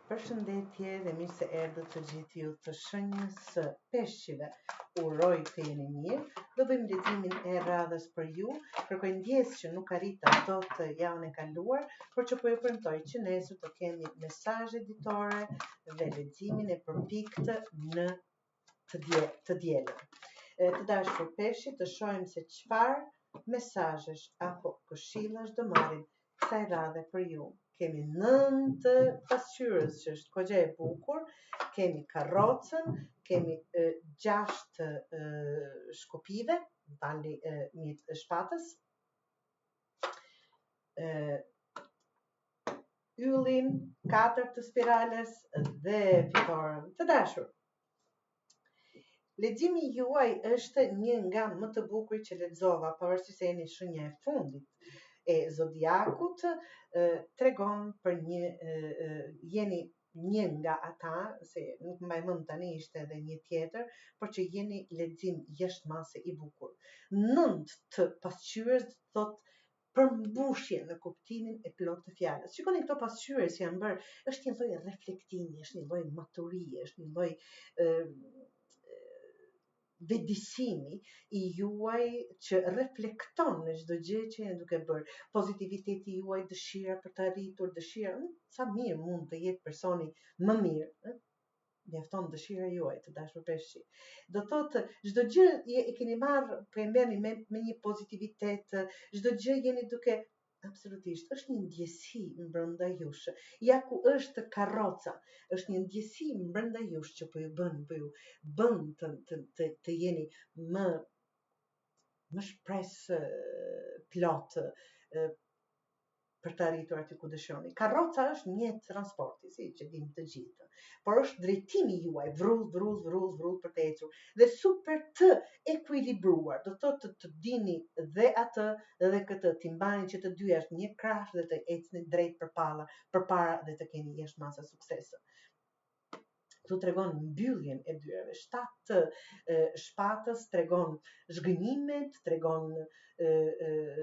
Përshëndetje dhe mirë se erdhët të gjithë ju të shenjës së peshqive. Uroj të jeni mirë. Do bëjmë leximin e radhës për ju. Kërkoj ndjes që nuk arrita dot të javën e kaluar, por që po ju premtoj që nesër të kemi mesazhe ditore dhe leximin e përpikt në të dielën. Të dashur peshqi, të shohim se çfarë mesazhesh apo këshillash do marrim kësaj radhe për ju. Kemi 9 pasqyrës që është kogja e bukur, kemi karrocën, kemi 6 shkopive, bali mjet shpatës, yllin, 4 të spirales dhe fitoren. Të dashur, leximi juaj është një nga më të bukurit që lexova, pavarësisht se jeni shenja e fundit e zodiakut, tregon për jeni një nga ata, se nuk mbaj mend tani ishte edhe një tjetër, por që jeni lexim jashtëmase i bukur. 9 të pasqyrës thot përmbushje në kuptimin e plot të fjalës. Shikoni këto pasqyre që janë bërë, është një lloj reflektimi, është një lloj maturie, është një lloj vedisimi i juaj që reflekton në çdo gjë që jeni duke bërë. Pozitiviteti juaj, dëshira për të arritur, dëshira, sa mirë mund të jetë personi më mirë, mjafton dëshira juaj, të dashur peshqi. Do thotë çdo gjë e keni marrë, po e merrni me një pozitivitet, çdo gjë jeni duke absolutisht, është një ndjesi brenda jush. Ja ku është karroca, është një ndjesi brenda jush që po ju bën të jeni më shpres plot për të arritur aty ku dëshironi. Karroca është mjet transporti, si që dim të gjithë, por është drejtimi juaj, vrull për të ecur, dhe super të ekuilibruar, do thotë të dini dhe atë dhe këtë, t'i mbani që të dyja është një krah dhe të ecni drejt përpara dhe të keni jashtëmasa suksese. Këtu tregon mbylljen e dyrave. 7 shpatës tregon zhgënjimet, tregon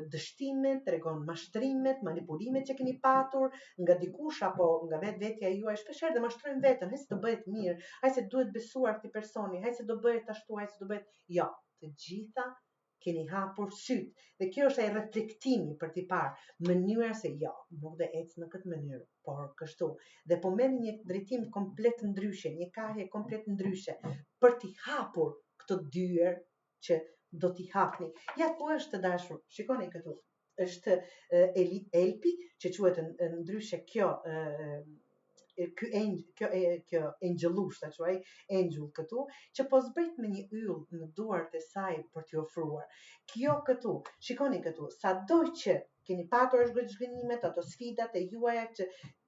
dështimet, tregon mashtrimet, manipulimet që keni patur nga dikush apo nga vetvetja juaj. Shpeshherë dhe mashtrojmë veten, hajde të bëhet mirë, hajde duhet besuar këtij personi, hajde do bëhet ashtu, hajde do bëhet. Jo, të gjitha keni hapur syt. Dhe kjo është ai reflektimi për t'i parë mënyra se jo, nuk do ecë në këtë mënyrë, por kështu. Dhe po merrni një drejtim komplet ndryshe, një kahje komplet ndryshe për t'i hapur këtë dyer që do t'i hapni. Ja ku është, të dashur, shikoni këtu. Është elpi që quhet ndryshe kjo angellush, ta quaj, angel këtu, që po zbrit me një yll në duart e saj për t'i ofruar. Kjo këtu, shikoni këtu, sado që keni patur zhgënjimet, ato sfidat e juaja që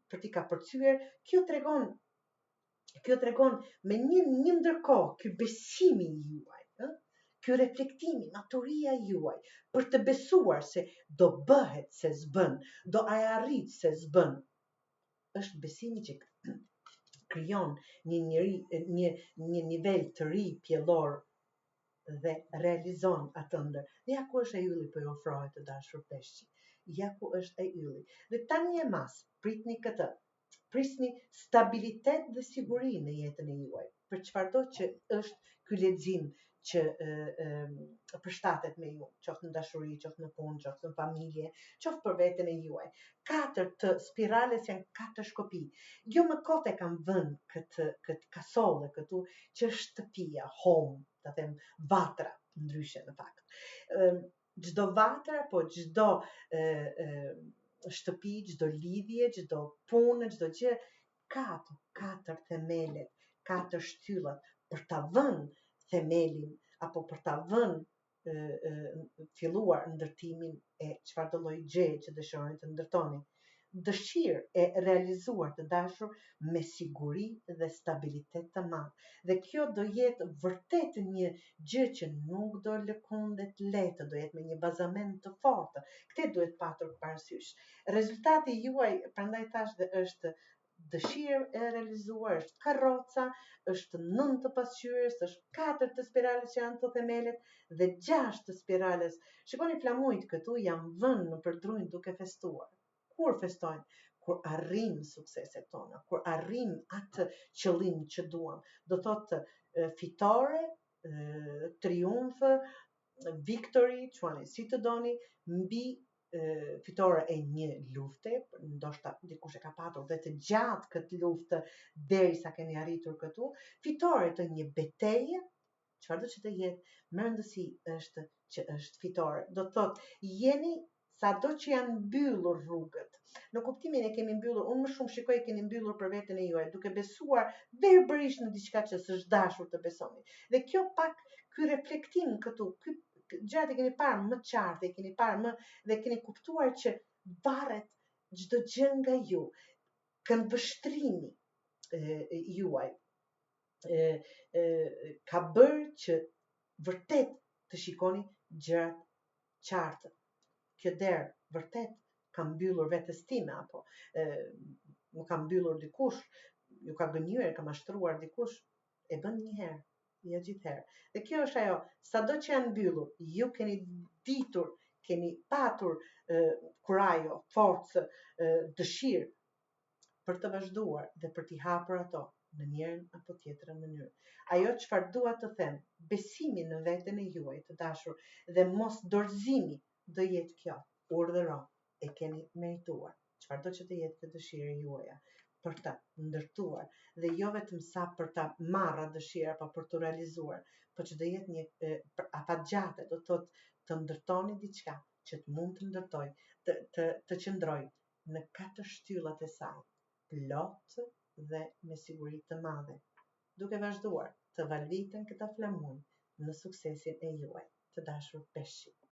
për t'i ka përcyer, kjo tregon me një ndërkohë ky besimi juaj, ky reflektimi, maturia juaj, për të besuar se do bëhet se s'bën, do arrit se s'bën. Është besimi që krijon një nivel të ri pjellor dhe realizon atë ndër. Dhe ja ku është ai ylli po ju ofrohet, të dashur peshqi. Ja ku është ai ylli. Dhe tani e mas, pritni këtë. Prisni stabilitet dhe siguri në jetën e juaj. Për çfarëdo që është ky lexim që përshtatet me ju, qoftë në dashuri, qoftë në punë, qoftë në familje, qoftë për veten e juaj. 4 të spirales janë 4 shkopi. Jo më kot e kam vënë këtë kasolle këtu, që është shtëpia, home, ta them, vatra, ndryshe në fakt. Çdo vatra, po çdo shtëpi, çdo lidhje, çdo punë, çdo gjë, ka 4 themelet, 4 shtyllat për ta vënë themelin apo për ta vënë filluar ndërtimin e çfarëdo lloj gjëje që dëshironi të ndërtoni. Dëshirë e realizuar, të dashur, me siguri dhe stabilitet të madh. Dhe kjo do jetë vërtet një gjë që nuk do lëkundet lehtë, do jetë me një bazament të fortë. Këtë duhet patur parasysh. Rezultati juaj, prandaj thash, dhe është dëshirë e realizuar, është karroca, është 9 të pasqyrës, është 4 të spirales që janë të themelet dhe 6 të spirales. Shikoni flamujt këtu janë vënë në përdrujt duke festuar. Kur festojnë? kur arrim sukseset tona, kur arrim atë qëllim që duam, do thotë fitore, triumf, victory, quani si të doni, mbi fitore e një lufte, ndoshta dikush e ka patur dhe të gjatë këtë luftë derisa keni arritur këtu, fitore të një betejë, çfarëdo që të jetë, më rëndësi është që është fitore. Do të thotë, jeni sado që janë mbyllur rrugët. Në kuptimin e kemi mbyllur, unë më shumë shikoj keni mbyllur për veten e juaj, duke besuar verbërisht në diçka që s'është dashur të besoni. Dhe kjo pak ky reflektim këtu, ky gjërat e keni parë më qartë, e keni parë më dhe keni kuptuar që varet çdo gjë nga ju. Këndvështrimi juaj ka bërë që vërtet të shikoni gjërat qartë. Kjo derë vërtet ka mbyllur vetes time, apo më ka mbyllur dikush, ju ka gënjur, ka mashtruar dikush, e bën një herë, jo gjithherë. Dhe kjo është ajo, sado që janë mbyllur, ju keni ditur, keni patur kurajo, forcë, dëshirë për të vazhduar dhe për t'i hapur ato në njërin apo tjetrën mënyrë. Ajo çfarë dua të them, besimi në veten e juaj të dashur dhe mos dorëzimi do jetë kjo, urdhëro, e keni merituar, çfarëdo që të jetë këtë dëshirë juaja, për ta ndërtuar, dhe jo vetëm sa për ta marrë dëshira, pa për të realizuar, por që do jetë një afatgjate, do të thotë të ndërtoni diçka që të mund të ndërtoj, të qëndroj në 4 shtyllat e saj, plot dhe me siguri të madhe, duke vazhduar të valviten këta flamuj në suksesin e juaj, të dashur peshqit.